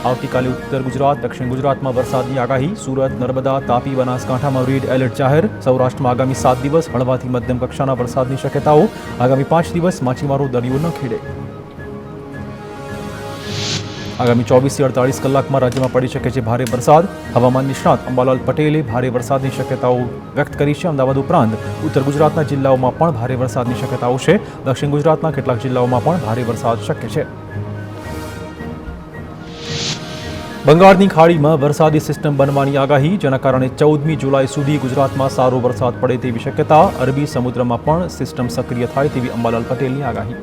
આવતીકાલે ઉત્તર ગુજરાત, દક્ષિણ ગુજરાતમાં વરસાદની આગાહી. સુરત, નર્મદા, તાપી, બનાસકાંઠામાં રેડ એલર્ટ જાહેર. સૌરાષ્ટ્રમાં આગામી 7 દિવસ હળવાથી મધ્યમ કક્ષાના વરસાદની શક્યતાઓ. આગામી 5 દિવસ માછીમારો દરિયો ન ખેડે. આગામી 24 થી 48 કલાકમાં રાજ્યમાં પડી શકે છે ભારે વરસાદ. હવામાન નિષ્ણાત અંબાલાલ પટેલે ભારે વરસાદની શક્યતાઓ વ્યક્ત કરી છે. અમદાવાદ ઉપરાંત ઉત્તર ગુજરાતના જિલ્લાઓમાં પણ ભારે વરસાદની શક્યતાઓ છે. દક્ષિણ ગુજરાતના કેટલાક જિલ્લાઓમાં પણ ભારે વરસાદ શક્ય છે. બંગાળની ખાડીમાં વરસાદી સિસ્ટમ બનવાની આગાહી, જેના કારણે 14મી જુલાઈ સુધી ગુજરાતમાં સારો વરસાદ પડે તેવી શક્યતા. અરબી સમુદ્રમાં પણ સિસ્ટમ સક્રિય થાય તેવી અંબાલાલ પટેલની આગાહી.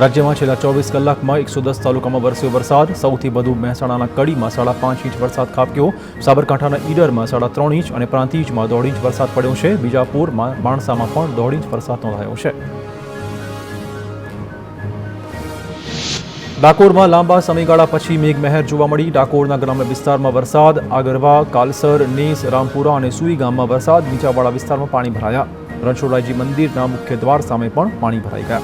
રાજ્યમાં છેલ્લા 24 કલાકમાં 110 તાલુકામાં વરસ્યો વરસાદ. સૌથી વધુ મહેસાણાના કડીમાં 5.5 ઇંચ વરસાદ ખાબક્યો. સાબરકાંઠાના ઈડરમાં 3.5 ઇંચ અને પ્રાંતિજમાં 1.5 ઇંચ વરસાદ પડ્યો છે. બીજાપુરમાં, માણસામાં પણ 1.5 ઇંચ વરસાદ નોંધાયો છે. ડાકોરમાં લાંબા સમયગાળા પછી મેઘમહેર જોવા મળી. ડાકોરના ગ્રામ્ય વિસ્તારમાં વરસાદ. આગરવા, કાલસર, નેસ, રામપુરા અને સુઈ ગામમાં વરસાદ. નીચાણવાળા વિસ્તારમાં પાણી ભરાયા. રણછોડરાયજી મંદિરના મુખ્ય દ્વાર સામે પણ પાણી ભરાઈ ગયા.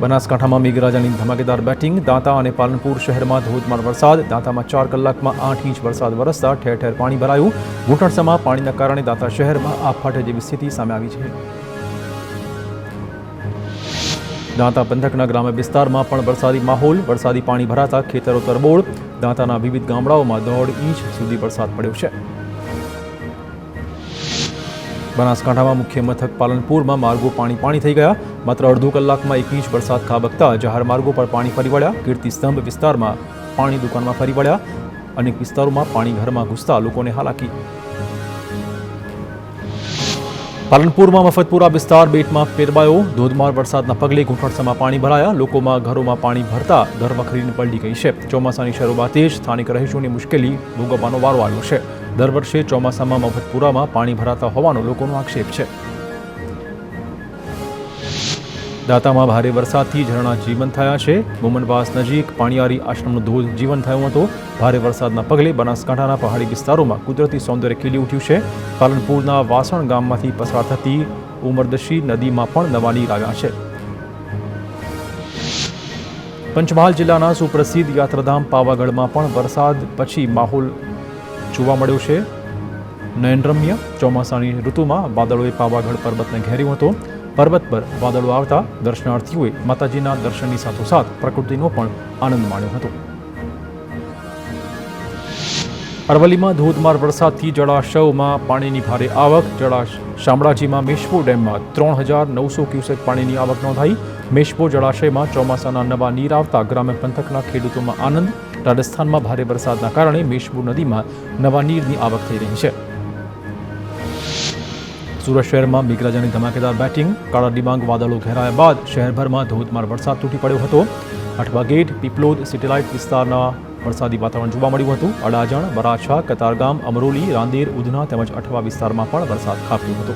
બનાસકાંઠામાં મેઘરાજાની ધમાકેદાર બેટિંગ. દાંતા અને પાલનપુર શહેરમાં ધોધમાર વરસાદ. દાંતામાં 4 કલાકમાં 8 ઇંચ વરસાદ વરસતા ઠેર ઠેર પાણી ભરાયું. ઘૂંટણસમાં પાણીના કારણે દાંતા શહેરમાં આબ ફાટે જેવી સ્થિતિ સામે આવી છે. દાંતા પંથકના ગ્રામ્ય વિસ્તારમાં પણ વરસાદી માહોલ. વરસાદી પાણી ભરાતા ખેતરો તરબોળ. દાંતાના વિવિધ ગામડાઓમાં 1.5 ઇંચ સુધી વરસાદ પડ્યો છે. બનાસકાંઠામાં મુખ્ય મથક પાલનપુરમાં માર્ગો પાણી થઈ ગયા. માત્ર અડધો કલાકમાં 1 ઇંચ વરસાદ ખાબકતા જાહેર માર્ગો પર પાણી ફરી વળ્યા. કીર્તિસ્તંભ વિસ્તારમાં પાણી દુકાનમાં ફરી વળ્યા. અનેક વિસ્તારોમાં પાણી ઘરમાં ઘૂસતા લોકોને હાલાકી. પાલનપુરમાં મફતપુરા વિસ્તાર બેટમાં ફેરવાયો. ધોધમાર વરસાદના પગલે ઘૂંટણસમાં પાણી ભરાયા. લોકોમાં ઘરોમાં પાણી ભરતા ઘરવખરીને પલટી ગઈ છે. ચોમાસાની શરૂઆતે જ સ્થાનિક રહીશોની મુશ્કેલી ભોગવવાનો વારો આવ્યો છે. દર વર્ષે ચોમાસામાં મફતપુરામાં પાણી ભરાતા હોવાનો લોકોનો આક્ષેપ છે. દાંતામાં ભારે વરસાદથી ઝરણા જીવંત થયા છે. મોમનવાસ નજીક પાણીયારી આશ્રમનો ધોધ જીવંત થયો હતો. ભારે વરસાદના પગલે બનાસકાંઠાના પહાડી વિસ્તારોમાં કુદરતી સૌંદર્ય ખીલી ઉઠ્યું છે. પાલનપુરના વાસણ ગામમાંથી પસાર થતી ઉમરદશી નદીમાં પણ નવા નીર આવ્યા છે. પંચમહાલ જિલ્લાના સુપ્રસિદ્ધ યાત્રાધામ પાવાગઢમાં પણ વરસાદ પછી માહોલ જોવા મળ્યો છે. નયનરમ્ય ચોમાસાની ઋતુમાં વાદળોએ પાવાગઢ પર્વતને ઘેર્યો હતો. પર્વત પર વાદળો આવતા દર્શનાર્થીઓએ માતાજીના દર્શનની સાથોસાથ પ્રકૃતિનો પણ આનંદ માણ્યો હતો. અરવલ્લીમાં ધોધમાર વરસાદથી જળાશયોમાં પાણીની ભારે આવક. શામળાજીમાં મેશ્વો ડેમમાં 3,900 ક્યુસેક પાણીની આવક નોંધાઈ. મેશ્વો જળાશયમાં ચોમાસાના નવા નીર આવતા ગ્રામ્ય પંથકના ખેડૂતોમાં આનંદ. રાજસ્થાનમાં ભારે વરસાદના કારણે મેશ્વો નદીમાં નવા નીરની આવક થઈ રહી છે. સુરત શહેરમાં મેઘરાજાની ધમાકેદાર બેટિંગ. કાળા ડિબાંગ વાદળો ઘેરાયા બાદ શહેરભરમાં ધોધમાર વરસાદ તૂટી પડ્યો હતો. અઠવા ગેટ, પીપલોદ, સિટીલાઇટ વિસ્તારના વરસાદી વાતાવરણ જોવા મળ્યું હતું. અડાજણ, વરાછા, કતારગામ, અમરોલી, રાંદેર, ઉધના તેમજ અઠવા વિસ્તારમાં પણ વરસાદ ખાબક્યો હતો.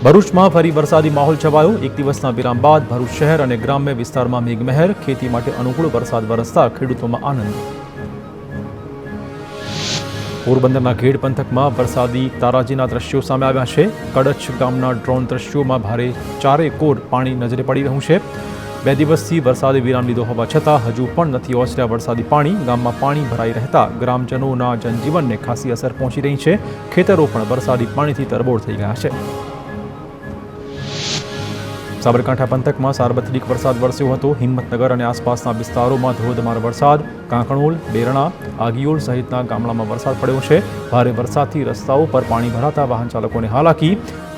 ભરૂચમાં ફરી વરસાદી માહોલ છવાયો. એક દિવસના વિરામ બાદ ભરૂચ શહેર અને ગ્રામ્ય વિસ્તારમાં મેઘમહેર. ખેતી માટે અનુકૂળ વરસાદ વરસતા ખેડૂતોમાં આનંદ. પોરબંદરના ઘેડ પંથકમાં વરસાદી તારાજીના દ્રશ્યો સામે આવ્યા છે. કડછ ગામના ડ્રોન દ્રશ્યોમાં ભારે ચારેકોર પાણી નજરે પડી રહ્યું છે. 2 દિવસથી વરસાદે વિરામ લીધો હોવા છતાં હજુ પણ નથી ઓસર્યા વરસાદી પાણી. ગામમાં પાણી ભરાઈ રહેતા ગ્રામજનોના જનજીવનને ખાસી અસર પહોંચી રહી છે. ખેતરો પણ વરસાદી પાણીથી તરબોળ થઈ ગયા છે. સાબરકાંઠા પંથકમાં સાર્વત્રિક વરસાદ વરસ્યો હતો. હિંમતનગર અને આસપાસના વિસ્તારોમાં ધોધમાર વરસાદ. કાંકણોલ, બેરણા, આગિયોલ સહિતના ગામડામાં વરસાદ પડ્યો છે. ભારે વરસાદથી રસ્તાઓ પર પાણી ભરાતા વાહન ચાલકોને હાલાકી.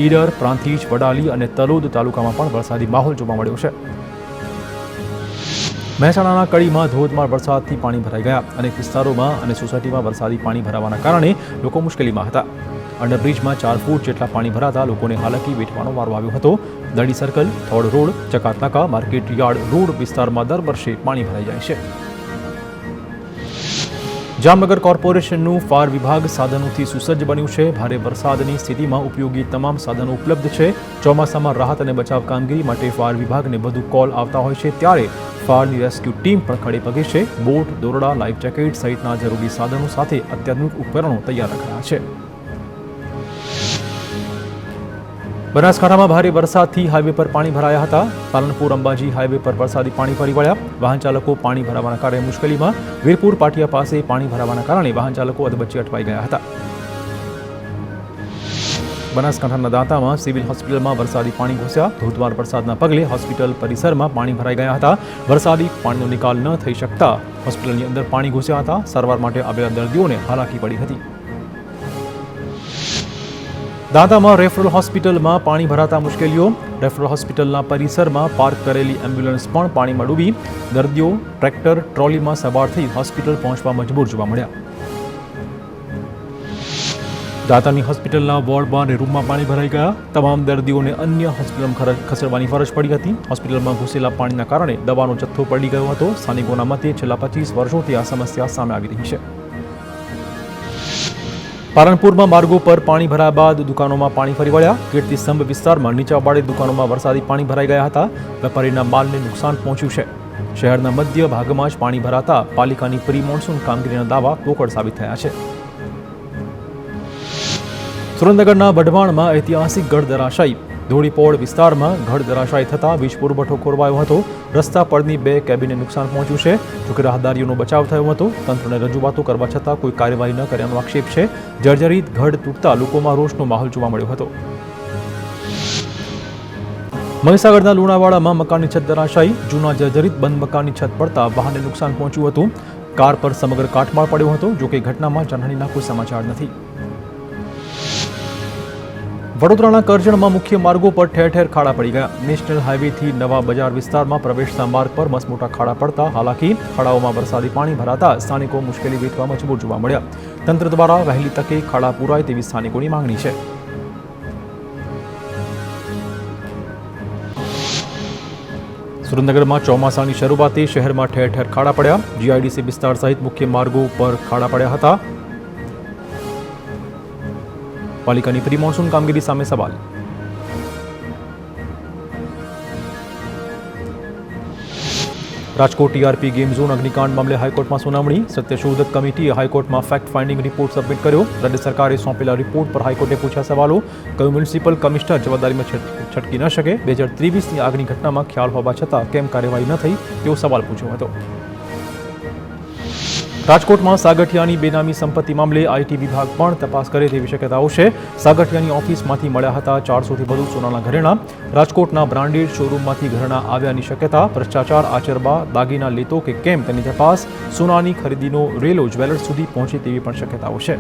ઈડર, પ્રાંતિજ, વડાલી અને તલોદ તાલુકામાં પણ વરસાદી માહોલ જોવા મળ્યો છે. મહેસાણાના કડીમાં ધોધમાર વરસાદથી પાણી ભરાઈ ગયા. અનેક વિસ્તારોમાં અને સોસાયટીમાં વરસાદી પાણી ભરાવાના કારણે લોકો મુશ્કેલીમાં હતા. અંડરબ્રિજમાં 4 ફૂટ જેટલા પાણી ભરાતા લોકોને હાલાકી વેઠવાનો વારો આવ્યો હતો. દડી સર્કલ, થોડ રોડ, ચકાતનાકા, માર્કેટ યાર્ડ રોડ વિસ્તારમાં દર વર્ષે પાણી ભરાઈ જાય છે. જામનગર કોર્પોરેશનનું ફાયર વિભાગ સાધનોથી સુસજ્જ બન્યું છે. ભારે વરસાદની સ્થિતિમાં ઉપયોગી તમામ સાધનો ઉપલબ્ધ છે. ચોમાસામાં રાહત અને બચાવ કામગીરી માટે ફાયર વિભાગને વધુ કોલ આવતા હોય છે, ત્યારે ફાયરની રેસ્ક્યુ ટીમ પણ ખડે પગે છે. બોટ, દોરડા, લાઈફ જેકેટ સહિતના જરૂરી સાધનો સાથે અત્યાધુનિક ઉપકરણો તૈયાર રખાયા છે. બનાસકાંઠામાં ભારે વરસાદથી હાઈવે પર પાણી ભરાયા હતા. પાલનપુર અંબાજી હાઈવે પર વરસાદી પાણી ફરી વળ્યા. વાહન ચાલકો પાણી ભરાવાના કારણે મુશ્કેલીમાં. વીરપુર પાટિયા પાસે પાણી ભરાવાના કારણે વાહન ચાલકો અધવચ્ચે અટવાઈ ગયા હતા. બનાસકાંઠાના દાંતામાં સિવિલ હોસ્પિટલમાં વરસાદી પાણી ઘૂસ્યા. ધોધમાર વરસાદના પગલે હોસ્પિટલ પરિસરમાં પાણી ભરાઈ ગયા હતા. વરસાદી પાણીનો નિકાલ ન થઈ શકતા હોસ્પિટલની અંદર પાણી ઘૂસ્યા હતા. સારવાર માટે આવેલા દર્દીઓને હાલાકી પડી હતી. દાંતામાં રેફરલ હોસ્પિટલમાં પાણી ભરાતા મુશ્કેલીઓ. રેફરલ હોસ્પિટલના પરિસરમાં પાર્ક કરેલી એમ્બ્યુલન્સ પણ પાણીમાં ડૂબી. દર્દીઓ ટ્રેક્ટર ટ્રોલીમાં સવાર થઈ હોસ્પિટલ પહોંચવા મજબૂર જોવા મળ્યા. દાંતાની હોસ્પિટલના વોર્ડમાં અને રૂમમાં પાણી ભરાઈ ગયા. તમામ દર્દીઓને અન્ય હોસ્પિટલમાં ખસેડવાની ફરજ પડી હતી. હોસ્પિટલમાં ઘૂસેલા પાણીના કારણે દવાનો જથ્થો પડી ગયો હતો. સ્થાનિકોના મતે છેલ્લા 25 વર્ષોથી આ સમસ્યા સામે આવી રહી છે. પાલનપુરમાં માર્ગો પર પાણી ભરાયા બાદ દુકાનોમાં પાણી ફરી વળ્યા. કીર્તિસ્તંભ વિસ્તારમાં નીચાણવાળી દુકાનોમાં વરસાદી પાણી ભરાઈ ગયા હતા. વેપારીના માલને નુકસાન પહોંચ્યું છે. શહેરના મધ્ય ભાગમાં જ પાણી ભરાતા પાલિકાની પ્રી મોન્સૂન કામગીરીના દાવા પોકળ સાબિત થયા છે. સુરેન્દ્રનગરના વઢવાણમાં ઐતિહાસિક ગઢ ધરાશાયી. ધોળીપોળ વિસ્તારમાં ગઢ ધરાશાયી થતા વીજ પુરવઠો ખોરવાયો હતો. રસ્તા પરની 2 કેબિનને નુકસાન પહોંચ્યું છે. જોકે રાહદારીઓનો બચાવ થયો હતો. તંત્રને રજૂઆતો કરવા છતાં કોઈ કાર્યવાહી ન કર્યાનો આક્ષેપ છે. જર્જરિત ગઢ તૂટતા લોકોમાં રોષનો માહોલ જોવા મળ્યો હતો. મહીસાગરના લુણાવાડામાં મકાનની છત ધરાશાયી. જૂના જર્જરિત બંધ મકાનની છત પડતા વાહનને નુકસાન પહોંચ્યું હતું. કાર પર સમગ્ર કાટમાળ પડ્યો હતો. જોકે ઘટનામાં જાનહાનિના કોઈ સમાચાર નથી. વડોદરાના કરજણમાં મુખ્ય માર્ગો પર ઠેર ઠેર ખાડા પડી ગયા. નેશનલ હાઈવેથી નવા બજાર વિસ્તારમાં પ્રવેશતા માર્ગ પર મસમોટા ખાડા પડતા હાલાકી. ખાડાઓમાં વરસાદી પાણી ભરાતા સ્થાનિકો મુશ્કેલી વેઠવા મજબૂર જોવા મળ્યા. તંત્ર દ્વારા વહેલી તકે ખાડા પૂરાય તેવી સ્થાનિકોની માંગણી છે. સુરેન્દ્રનગરમાં ચોમાસાની શરૂઆતે શહેરમાં ઠેર ઠેર ખાડા પડ્યા. જીઆઈડીસી વિસ્તાર સહિત મુખ્ય માર્ગો પર ખાડા પડ્યા હતા. પાલિકાની પ્રી મોન્સૂન કામગીરી સામે સવાલ. રાજકોટ ટીઆરપી ગેમ ઝોન અગ્નિકાંડ મામલે હાઈકોર્ટમાં સુનાવણી. સત્યશોધક કમિટીએ હાઈકોર્ટમાં ફેક્ટ ફાઇન્ડિંગ રિપોર્ટ સબમિટ કર્યો. રાજ્ય સરકારે સોંપેલા રિપોર્ટ પર હાઈકોર્ટે પૂછ્યા સવાલો. કયું મ્યુનિસિપલ કમિશનર જવાબદારીમાં છટકી ન શકે? 2023ની આગની ઘટનામાં ખ્યાલ હોવા છતાં કેમ કાર્યવાહી ન થઈ તેવો સવાલ પૂછ્યો હતો. રાજકોટમાં સાગઠિયાની બેનામી સંપત્તિ મામલે આઈટી વિભાગ પણ તપાસ કરે તેવી શક્યતાઓ છે. સાગઠિયાની ઓફિસમાંથી મળ્યા હતા 400થી વધુ સોનાના ઘરેણાં. રાજકોટના બ્રાન્ડેડ શોરૂમમાંથી ઘરેણાં આવ્યાની શક્યતા. ભ્રષ્ટાચાર આચરવા દાગીના લેતો કે કેમ તેની તપાસ. સોનાની ખરીદીનો રેલો જ્વેલર્સ સુધી પહોંચે તેવી પણ શક્યતાઓ છે.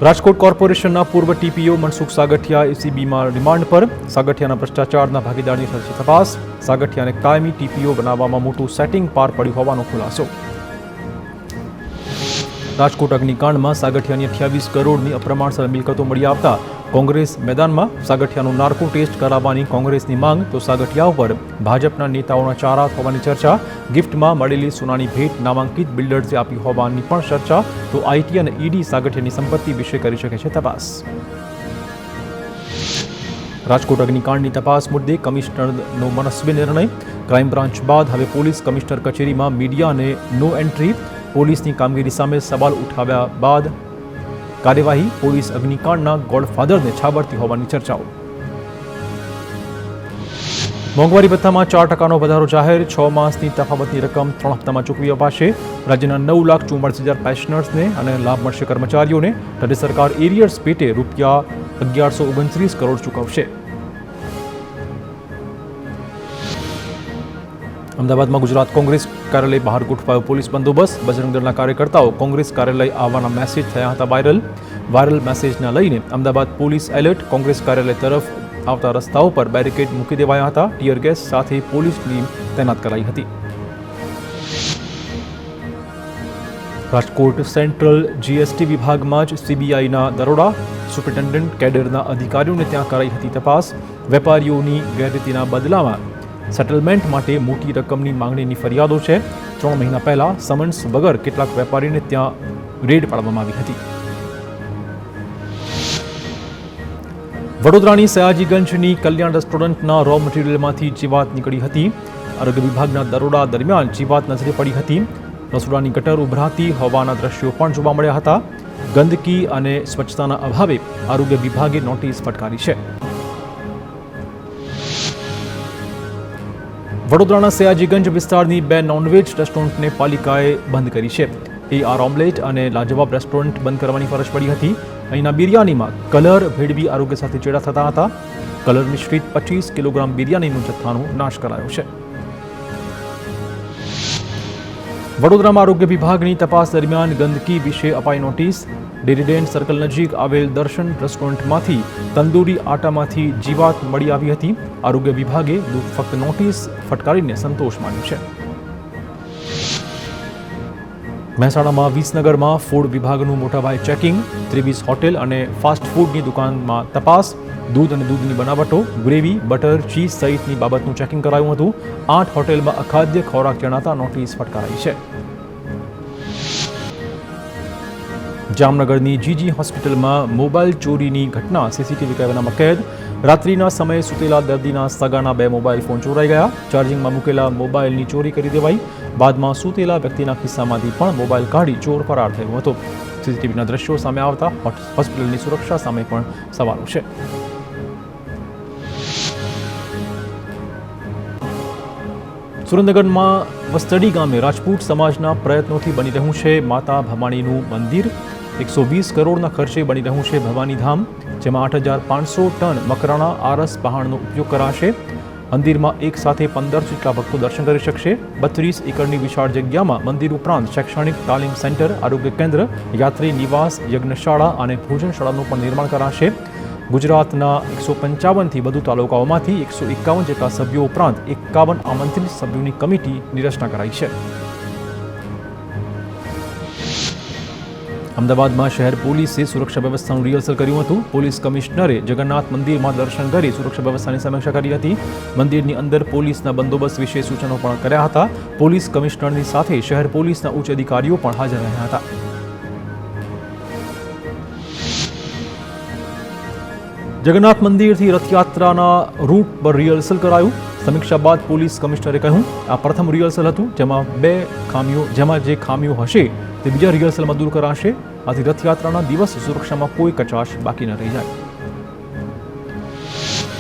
રાજકોટ કોર્પોરેશનના પૂર્વ ટીપીઓ મનસુખ સાગઠિયા એસીબીમાં રિમાન્ડ પર. સાગઠિયાના ભ્રષ્ટાચારના ભાગીદારની થશે તપાસ. સાગઠિયાને કાયમી ટીપીઓ બનાવવામાં મોટું સેટિંગ પાર પડ્યું હોવાનો ખુલાસો. રાજકોટ અગ્નિકાંડમાં સાગઠિયાની 28 કરોડની અપ્રમાણસર મિલકતો મળી આવતા કોંગ્રેસ મેદાનમાં. સાગઠિયાનું નાર્કો ટેસ્ટ કરાવવાની કોંગ્રેસની માંગ તો સાગઠિયા ઉપર ભાજપના નેતાઓના ચારા હોવાની ચર્ચા. ગિફ્ટમાં મળેલી સોનાની ભેટ નામાંકિત બિલ્ડર્સે આપી હોવાની પણ ચર્ચા. તો આઈટી અને ઈડી સાગઠિયાની સંપત્તિ વિશે કરી શકે છે તપાસ. રાજકોટ અગ્નિકાંડની તપાસ મુદ્દે કમિશનરનો મનસ્વી નિર્ણય. ક્રાઇમ બ્રાન્ચ બાદ હવે પોલીસ કમિશનર કચેરીમાં મીડિયાને નો એન્ટ્રી. પોલીસની કામગીરી સામે સવાલ ઉઠાવ્યા બાદ કાર્યવાહી. પોલીસ અગ્નિકાંડના ગોડફાધરને છાબરતી હોવાની ચર્ચાઓ. મોંઘવારી ભથ્થામાં 4% વધારો જાહેર. 6 માસની તફાવતની રકમ 3 હપ્તામાં ચૂકવી અપાશે. રાજ્યના 9,44,000 પેન્શનર્સને અને લાભ મળશે કર્મચારીઓને. રાજ્ય સરકાર એરિયર્સ પેટે રૂપિયા 1129 કરોડ ચૂકવશે. અમદાવાદમાં ગુજરાત કોંગ્રેસ કાર્યાલય બહાર ગોઠવાયો પોલીસ બંદોબસ્ત. બજરંગ દળના કાર્યકર્તાઓ કોંગ્રેસ કાર્યાલય આવવાના મેસેજ થયા હતા વાયરલ મેસેજના લઈને અમદાવાદ પોલીસ એલર્ટ. કોંગ્રેસ કાર્યાલય તરફ આવતા રસ્તાઓ પર બેરિકેડ મૂકી દેવાયા હતા. ટીયર ગેસ સાથે પોલીસની તૈનાત કરાઈ હતી. રાજકોટ સેન્ટ્રલ જીએસટી વિભાગમાં જ સીબીઆઈના દરોડા. સુપ્રિન્ટેન્ડન્ટ કેડરના અધિકારીઓને ત્યાં કરાઈ હતી તપાસ. વેપારીઓની ગેરરીતિના બદલામાં સેટલમેન્ટ માટે મોટી રકમની માંગણીની ફરિયાદો છે. 3 મહિના પહેલા સમન્સ વગર કેટલાક વેપારીને ત્યાં રેડ પાડવામાં આવી હતી. વડોદરાની સયાજીગંજની કલ્યાણ રેસ્ટોરન્ટના રો મટીરિયલમાંથી જીવાત નીકળી હતી. આરોગ્ય વિભાગના દરોડા દરમિયાન જીવાત નજરે પડી હતી. રસોડાની ગટર ઉભરાતી હોવાના દ્રશ્યો પણ જોવા મળ્યા હતા. ગંદકી અને સ્વચ્છતાના અભાવે આરોગ્ય વિભાગે નોટિસ ફટકારી છે. વડોદરાના સયાજીગંજ વિસ્તારની 2 નોનવેજ રેસ્ટોરન્ટને પાલિકાએ બંધ કરી છે. AR ઓમ્લેટ અને લાજવાબ રેસ્ટોરન્ટ બંધ કરવાની ફરજ પડી હતી. અહીંના બિરયાનીમાં કલર ભેળવી આરોગ્ય સાથે ચેડા થતા હતા. કલર મિશ્રિત 25 કિલોગ્રામ બિરયાનીનો જથ્થાનો નાશ કરાયો છે. વડોદરામાં આરોગ્ય વિભાગની તપાસ દરમિયાન ગંદકી વિશે અપાઈ નોટિસ. ડેરીડેન સર્કલ નજીક આવેલ દર્શન રેસ્ટોરન્ટમાંથી તંદૂરી આટામાંથી જીવાત મળી આવી હતી. આરોગ્ય વિભાગે ફક્ત નોટિસ ફટકારીને સંતોષ માન્યો છે. મહેસાણામાં વિસનગરમાં ફૂડ વિભાગનું મોટાભાઈ ચેકિંગ. 23 હોટેલ અને ફાસ્ટ ફૂડની દુકાનમાં તપાસ. દૂધ અને દૂધની બનાવટો, ગ્રેવી, બટર, ચીઝ સહિતની બાબતનું ચેકિંગ કરાયું હતું. 8 હોટેલમાં અખાદ્ય ખોરાક જણાતા નોટિસ ફટકારાઈ છે. જામનગરની જીજી હોસ્પિટલમાં મોબાઈલ ચોરીની ઘટના સીસીટીવી કેમેરામાં કેદ. રાત્રિના સમયે સૂતેલા દર્દીના સગાના 2 મોબાઈલ ફોન ચોરાઈ ગયા. ચાર્જિંગમાં મૂકેલા મોબાઈલની ચોરી કરી દેવાઈ. બાદમાં સૂતેલા વ્યક્તિના ખિસ્સામાંથી પણ મોબાઈલ કાઢી ચોર ફરાર થયો હતો. સીસીટીવીના દ્રશ્યો સામે આવતા હોસ્પિટલની સુરક્ષા સામે પણ સવાલો છે. સુરેન્દ્રનગરમાં વસ્તડી ગામે રાજપૂત સમાજના પ્રયત્નોથી બની રહ્યું છે માતા ભવાનીનું મંદિર. 120 કરોડના ખર્ચે બની રહ્યું છે ભવાની ધામ, જેમાં 8,500 ટન મકરાણા આરસ પહાણનો ઉપયોગ કરાશે. મંદિરમાં એક સાથે 15 જેટલા ભક્તો દર્શન કરી શકશે. 32 એકરની વિશાળ જગ્યામાં મંદિર ઉપરાંત શૈક્ષણિક તાલીમ સેન્ટર, આરોગ્ય કેન્દ્ર, યાત્રી નિવાસ, યજ્ઞશાળા અને ભોજનશાળાનું પણ નિર્માણ કરાશે. ગુજરાતના 155થી વધુ તાલુકાઓમાંથી 151 જેટલા સભ્યો ઉપરાંત 51 આમંત્રિત સભ્યોની કમિટીની રચના કરાઈ છે. અમદાવાદમાં શહેર પોલીસે સુરક્ષા વ્યવસ્થાનું રિહર્સલ કર્યું હતું. પોલીસ કમિશનરે જગન્નાથ મંદિરમાં દર્શન કરી સુરક્ષા વ્યવસ્થાની સમીક્ષા કરી હતી. મંદિરની અંદર પોલીસના બંદોબસ્ત વિશે સૂચનો પણ કર્યા હતા. પોલીસ કમિશનરની સાથે શહેર પોલીસના ઉચ્ચ અધિકારીઓ પણ હાજર રહ્યા હતા. જગન્નાથ મંદિરથી રથયાત્રાના રૂટ પર રિહર્સલ કરાયું. સમીક્ષા બાદ પોલીસ કમિશનરે કહ્યું, આ પ્રથમ રિહર્સલ હતું જેમાં જે ખામીઓ હશે તે બીજા રિહર્સલમાં દૂર કરાશે. આથી રથયાત્રાના દિવસે સુરક્ષામાં કોઈ કચાશ બાકી ન રહી જાય.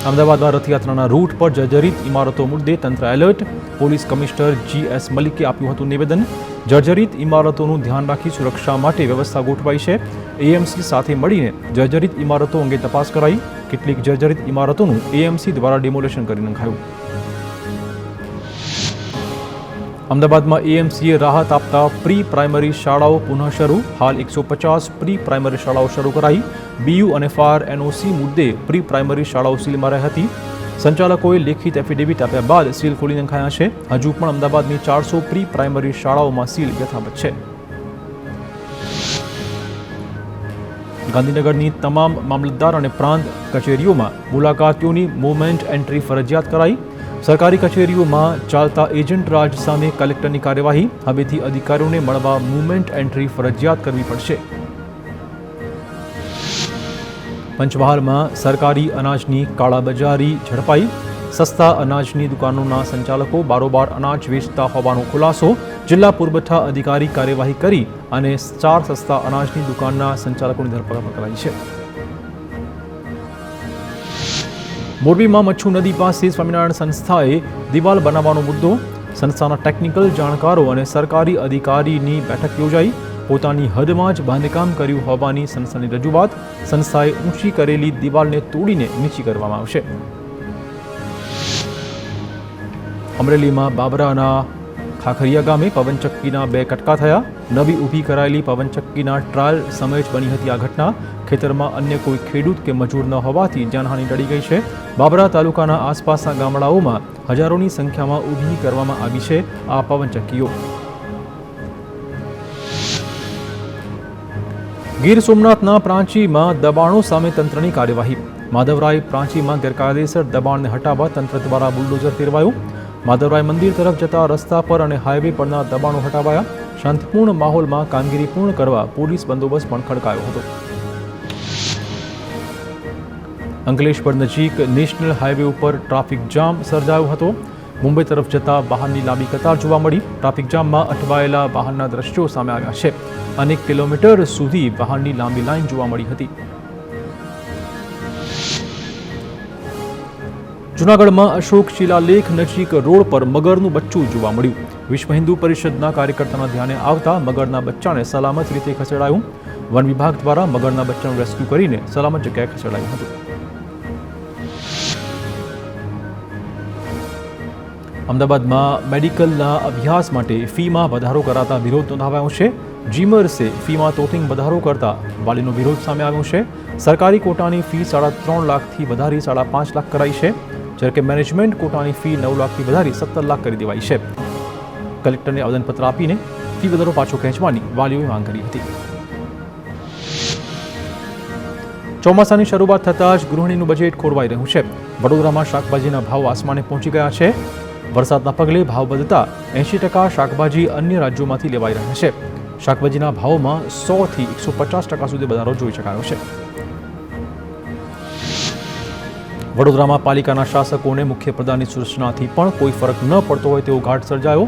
અમદાવાદમાં રથયાત્રાના રૂટ પર જર્જરિત ઇમારતો મુદ્દે તંત્ર એલર્ટ. પોલીસ કમિશનર GS મલિકે આપ્યું હતું નિવેદન. જર્જરિત ઇમારતોનું ધ્યાન રાખી સુરક્ષા માટે વ્યવસ્થા ગોઠવાઈ છે. AMC સાથે મળીને જર્જરિત ઇમારતો અંગે તપાસ કરાઈ. કેટલીક જર્જરિત ઇમારતોનું AMC દ્વારા ડિમોલેશન કરી નખાયું. અમદાવાદમાં AMCએ રાહત આપતા પ્રી પ્રાઇમરી શાળાઓ પુનઃ શરૂ. હાલ 150 પ્રી પ્રાઇમરી શાળાઓ શરૂ કરાઈ. BU અને ફાયર NOC મુદ્દે પ્રી પ્રાઇમરી શાળાઓ સીલમાં રહી હતી. સંચાલકોએ લેખિત એફિડેવિટ આપ્યા બાદ સીલ ખોલી નખાયા છે. હજુ પણ અમદાવાદની 400 પ્રી પ્રાઇમરી શાળાઓમાં સીલ યથાવત છે. ગાંધીનગરની તમામ મામલતદાર અને પ્રાંત કચેરીઓમાં મુલાકાતીઓની મૂવમેન્ટ એન્ટ્રી ફરજિયાત કરાઈ. સરકારી કચેરીઓમાં ચાલતા એજન્ટ રાજ સામે કલેક્ટરની કાર્યવાહી. હવેથી અધિકારીઓને મળવા મૂવમેન્ટ એન્ટ્રી ફરજિયાત કરવી પડશે. પંચમહાલમાં સરકારી અનાજની કાળાબજારી ઝડપાઈ. સસ્તા અનાજની દુકાનોના સંચાલકો બારોબાર અનાજ વેચતા હોવાનો ખુલાસો. જિલ્લા પુરવઠા અધિકારી કાર્યવાહી કરી અને 4 સસ્તા અનાજની દુકાનના સંચાલકોની ધરપકડ કરાઈ છે. મોરબીમાં મચ્છુ નદી પાસે સ્વામિનારાયણ સંસ્થાએ દિવાલ બનાવવાનો મુદ્દો. સંસ્થાના ટેકનિકલ જાણકારો અને સરકારી અધિકારીની બેઠક યોજાઈ. પોતાની હદમાં જ બાંધકામ કર્યું હોવાની સંસ્થાની રજૂઆત. સંસ્થાએ ઊંચી કરેલી દિવાલને તોડીને નીચી કરવામાં આવશે. અમરેલીમાં બાબરાના ખાખરિયા ગામે પવનચક્કીના 2 કટકા થયા. નવી ઊભી કરાયેલી પવનચક્કીના ટ્રાયલ સમયે જ બની હતી આ ઘટના. ખેતરમાં અન્ય કોઈ ખેડૂત કે મજૂર ન હોવાથી જાનહાનિ ટળી ગઈ છે. બાબરા તાલુકાના આસપાસના ગામડાઓમાં હજારોની સંખ્યામાં ઊભી કરવામાં આવી છે આ પવનચક્કીઓ. ગીર સોમનાથના પ્રાંચીમાં દબાણો સામે તંત્રની કાર્યવાહી. માધવરાય પ્રાંચીમાં ગેરકાયદેસર દબાણને હટાવવા તંત્ર દ્વારા બુલડોઝર ફેરવાયું. માધવરાય મંદિર તરફ જતા રસ્તા પર અને હાઈવે પરના દબાણો હટાવાયા. શાંતિપૂર્ણ માહોલમાં કામગીરી પૂર્ણ કરવા પોલીસ બંદોબસ્ત પણ ખડકાયો હતો. અંકલેશ્વર નજીક નેશનલ હાઈવે ઉપર ટ્રાફિક જામ સર્જાયો હતો. મુંબઈ તરફ જતા વાહનની લાંબી કતાર જોવા મળી. ટ્રાફિક જામમાં અટવાયેલા વાહનના દ્રશ્યો સામે આવ્યા છે. અનેક કિલોમીટર સુધી વાહનની લાંબી લાઈન જોવા મળી હતી. જૂનાગઢમાં અશોક શિલાલેખ નજીક રોડ પર મગરનું બચ્ચું જોવા મળ્યું. વિશ્વ હિન્દુ પરિષદના કાર્યકર્તાના ધ્યાને આવતા મગરના બચ્ચાને સલામત રીતે ખસેડાયું. વન વિભાગ દ્વારા મગરના બચ્ચાનું રેસ્ક્યુ કરીને સલામત જગ્યાએ ખસેડાયું હતું. અમદાવાદમાં મેડિકલના અભ્યાસ માટે ફીમાં વધારો કરાતા વિરોધ નોંધાવ્યો છે. જીમર્સે ફીમાં તોતિંગ વધારો કરતા વાલીનો વિરોધ સામે આવ્યો છે. સરકારી કોટાની ફી 3.5 લાખથી વધારી 5.5 લાખ કરાઈ છે, જ્યારે કે મેનેજમેન્ટ કોટાની ફી 9 લાખથી વધારી 17 લાખ કરી દેવાઈ છે. કલેક્ટરને આવેદનપત્ર આપીને ફી વધારો પાછો ખેંચવાની વાલીઓએ માંગ કરી હતી. ચોમાસાની શરૂઆત થતાં જ ગૃહિણીનું બજેટ ખોરવાઈ રહ્યું છે. વડોદરામાં શાકભાજીના ભાવ આસમાને પહોંચી ગયા છે. વરસાદના પગલે ભાવ વધતા 80% શાકભાજી અન્ય રાજ્યોમાંથી લેવાઈ રહ્યા છે. શાકભાજીના ભાવમાં 100થી 150% સુધી વધારો જોઈ શકાયો છે. વડોદરામાં પાલિકાના શાસકોને મુખ્યપ્રધાનની સૂચનાથી પણ કોઈ ફરક ન પડતો હોય તેવો ઘાટ સર્જાયો.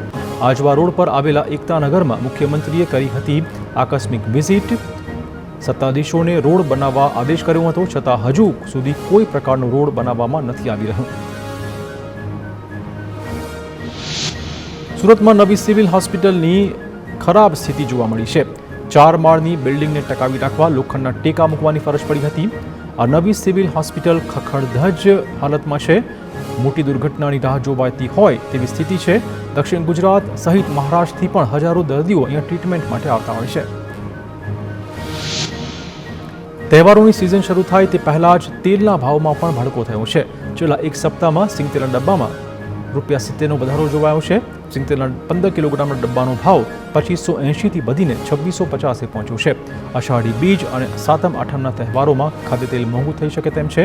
આજવા રોડ પર આવેલા એકતાનગરમાં મુખ્યમંત્રીએ કરી હતી આકસ્મિક વિઝિટ. સત્તાધીશોને રોડ બનાવવા આદેશ કર્યો હતો, છતાં હજુ સુધી કોઈ પ્રકારનો રોડ બનાવવામાં નથી આવી રહ્યો. સુરતમાં નવી સિવિલ હોસ્પિટલની ખરાબ સ્થિતિ જોવા મળી છે. 4 માળની બિલ્ડિંગને ટકાવી રાખવા લોખંડના ટેકા મૂકવાની ફરજ પડી હતી. આ નવી સિવિલ હોસ્પિટલ ખખડધજ હાલતમાં છે. મોટી દુર્ઘટનાની રાહ જોવાતી હોય તેવી સ્થિતિ છે. દક્ષિણ ગુજરાત સહિત મહારાષ્ટ્રથી પણ હજારો દર્દીઓ અહીંયા ટ્રીટમેન્ટ માટે આવતા હોય છે. તહેવારોની સિઝન શરૂ થાય તે પહેલા જ તેલના ભાવમાં પણ ભડકો થયો છે. છેલ્લા એક સપ્તાહમાં સિંગતેલના ડબ્બામાં ₹70નો વધારો જોવાયો છે. સિંગતેલના 15 કિલોગ્રામના ડબ્બાનો ભાવ 2580થી વધીને 2650 પહોંચ્યો છે. અષાઢી બીજ અને સાતમ આઠમના તહેવારોમાં ખાદ્યતેલ મોંઘું થઈ શકે તેમ છે.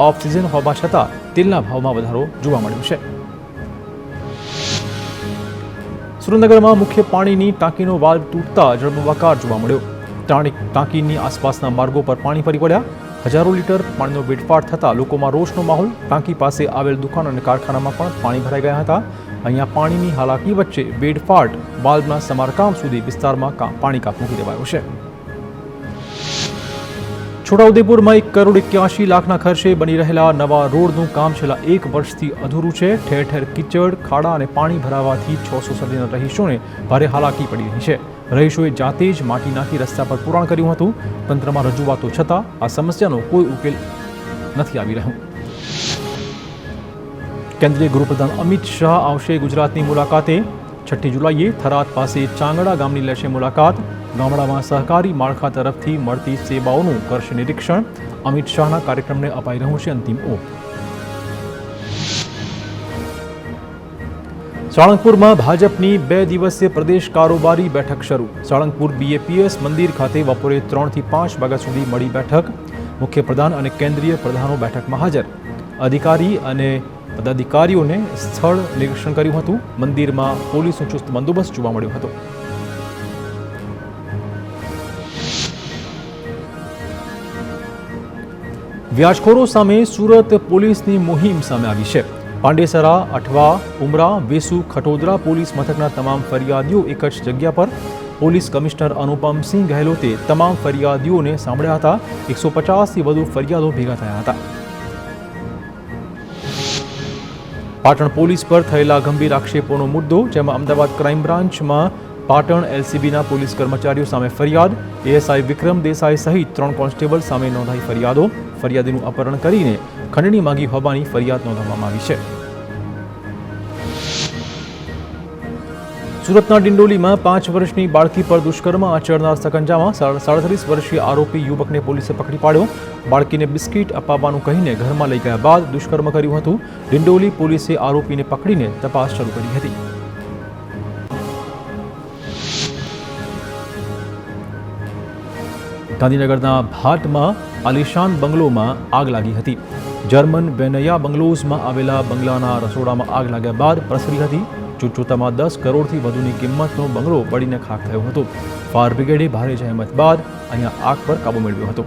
ઓફ સિઝન હોવા છતાં તેલના ભાવમાં વધારો જોવા મળ્યો છે. સુરેન્દ્રનગરમાં મુખ્ય પાણીની ટાંકીનો વાલ્વ તૂટતા જળબંબાકાર જોવા મળ્યો. ટાંકીની આસપાસના માર્ગો પર પાણી ફરી વળ્યા. હજારો લીટર પાણીનો વેડફાટ થતાં લોકોમાં રોષનો માહોલ. ટાંકી પાસે આવેલ દુકાન અને કારખાનામાં પણ પાણી ભરાઈ ગયા હતા. અહીંયા પાણીની હાલાકી વચ્ચે વેડફાટ વાલ્વના સમારકામ સુધી વિસ્તારમાં પાણી કાપ મૂકી દેવાયો છે. છોટાઉદેપુરમાં 1.81 કરોડના ખર્ચે બની રહેલા નવા રોડનું કામ છેલ્લા 1 વર્ષથી અધૂરું છે. ઠેર ઠેર કીચડ, ખાડા અને પાણી ભરાવાથી 600 સદીના રહીશોને ભારે હાલાકી પડી રહી છે. રહીશોએ જાતે જ માટી નાખી રસ્તા પર પુરાણ કર્યું હતું. તંત્રમાં રજૂઆતો છતાં આ સમસ્યાનો કોઈ ઉકેલ નથી આવી રહ્યો. કેન્દ્રીય ગૃહપ્રધાન અમિત શાહ આવશે ગુજરાતની મુલાકાતે. 6 જુલાઈએ થરાદ પાસે ચાંગડા ગામની લેશે મુલાકાત. ગામડામાં સહકારી માળખા તરફથી મળતી સેવાઓનું કરશે નિરીક્ષણ. અમિત શાહના કાર્યક્રમને અપાઈ રહ્યું છે અંતિમ ઓપ. સાળંગપુરમાં ભાજપની 2 દિવસીય પ્રદેશ કારોબારી બેઠક શરૂ. સાળંગપુર BAPS મંદિર ખાતે બપોરે 3 થી 5 વાગ્યા સુધી મળી બેઠક. મુખ્યપ્રધાન અને કેન્દ્રીય પ્રધાનો બેઠકમાં હાજર. અધિકારી અને પદાધિકારીઓને સ્થળ નિરીક્ષણ કર્યું હતું. મંદિરમાં પોલીસનો ચુસ્ત બંદોબસ્ત જોવા મળ્યો હતો. વ્યાજખોરો સામે સુરત પોલીસની મુહિમ સામે આવી છે. પાંડેસરા, અઠવા, ઉમરા, વેસુ, ખટોદરા પોલીસ મથકના તમામ ફરિયાદીઓ એક જ જગ્યા પર. પોલીસ કમિશનર અનુપમસિંહ ગહેલોતે તમામ ફરિયાદીઓને સાંભળ્યા હતા. 150થી વધુ ફરિયાદો ભેગા થયા હતા. પાટણ પોલીસ પર થયેલા ગંભીર આક્ષેપોનો મુદ્દો, જેમાં અમદાવાદ ક્રાઇમ બ્રાન્ચમાં પાટણ LCBના પોલીસ કર્મચારીઓ સામે ફરિયાદ. ASI વિક્રમ દેસાઈ સહિત 3 કોન્સ્ટેબલ સામે નોંધાઈ ફરિયાદો. ફરિયાદીનું અપહરણ કરીને ખંડણી માંગી હોવાની ફરિયાદ નોંધવામાં આવી છે. સુરતના ડિંડોલીમાં 5 વર્ષની બાળકી પર દુષ્કર્મ આચરનાર સકંજામાં 37 વર્ષીય આરોપી યુવકને પોલીસે પકડી પાડ્યો. બાળકીને બિસ્કીટ અપાવવાનું કહીને ઘરમાં લઈ ગયા બાદ દુષ્કર્મ કર્યું હતું. ડિંડોલી પોલીસે આરોપીને પકડીને તપાસ શરૂ કરી હતી. ગાંધીનગરના ભાટમાં આલિશાન બંગલોમાં આગ લાગી હતી. જર્મન વેનયા બંગલોઝમાં આવેલા બંગલાના રસોડામાં આગ લાગ્યા બાદ પ્રસરી હતી. જોતજોતામાં 10 કરોડથી વધુની કિંમતનો બંગલો બળીને ખાખ થયો હતો. ફાયર બ્રિગેડે ભારે જહેમત બાદ અહીંયા આગ પર કાબુ મેળવ્યો હતો.